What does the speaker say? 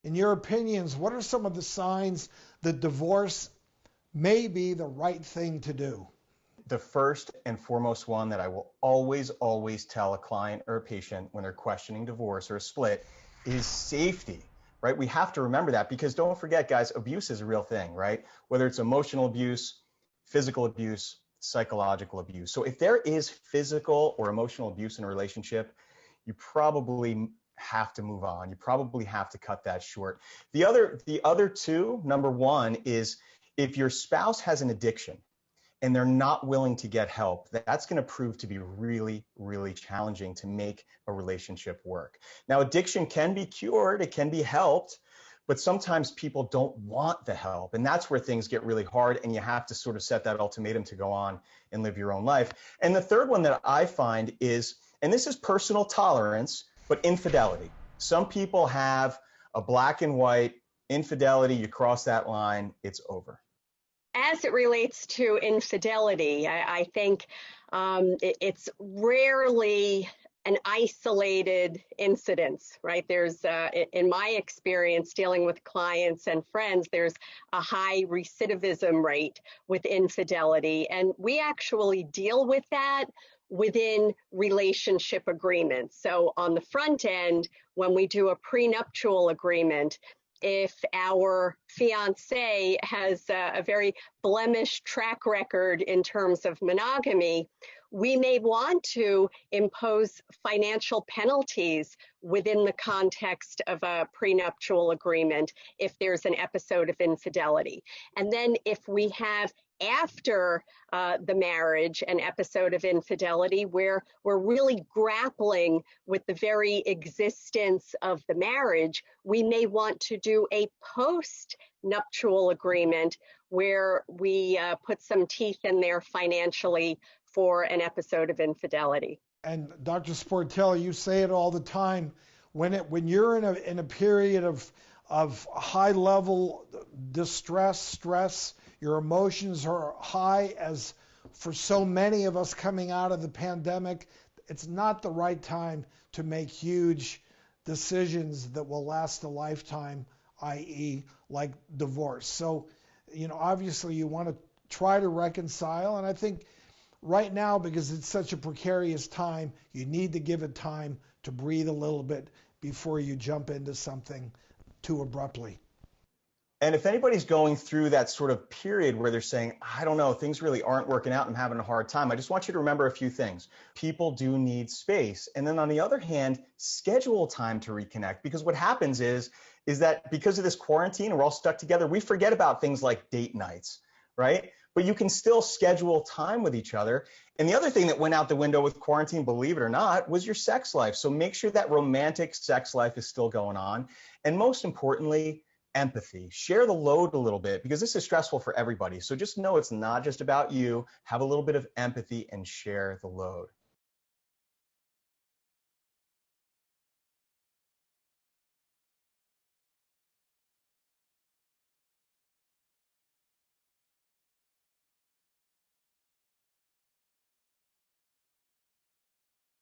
in your opinions, what are some of the signs that divorce may be the right thing to do? The first and foremost one that I will always, always tell a client or a patient when they're questioning divorce or a split is safety, right? We have to remember that, because don't forget, guys, abuse is a real thing, right? Whether it's emotional abuse, physical abuse, psychological abuse. So if there is physical or emotional abuse in a relationship, you probably have to move on. You probably have to cut that short. The other two, number one is if your spouse has an addiction and they're not willing to get help, that's going to prove to be really, really challenging to make a relationship work. Now, addiction can be cured, it can be helped, but sometimes people don't want the help. And that's where things get really hard, and you have to sort of set that ultimatum to go on and live your own life. And the third one that I find is, and this is personal tolerance, but infidelity. Some people have a black and white infidelity. You cross that line, it's over. As it relates to infidelity, I think it's rarely an isolated incident, right? There's, in my experience dealing with clients and friends, there's a high recidivism rate with infidelity. And we actually deal with that within relationship agreements. So on the front end, when we do a prenuptial agreement, if our fiance has a very blemished track record in terms of monogamy, we may want to impose financial penalties within the context of a prenuptial agreement if there's an episode of infidelity. And then if we have after the marriage an episode of infidelity where we're really grappling with the very existence of the marriage, we may want to do a post-nuptial agreement where we put some teeth in there financially for an episode of infidelity. And Dr. Sportelli, you say it all the time. When you're in a period of high level distress, stress, your emotions are high, as for so many of us coming out of the pandemic, it's not the right time to make huge decisions that will last a lifetime, i.e. like divorce. So, obviously you want to try to reconcile, and I think right now, because it's such a precarious time, you need to give it time to breathe a little bit before you jump into something too abruptly. And if anybody's going through that sort of period where they're saying, I don't know, things really aren't working out, I'm having a hard time, I just want you to remember a few things. People do need space. And then on the other hand, schedule time to reconnect, because what happens is that because of this quarantine, we're all stuck together, we forget about things like date nights, right? But you can still schedule time with each other. And the other thing that went out the window with quarantine, believe it or not, was your sex life. So make sure that romantic sex life is still going on. And most importantly, empathy. Share the load a little bit, because this is stressful for everybody. So just know it's not just about you. Have a little bit of empathy and share the load.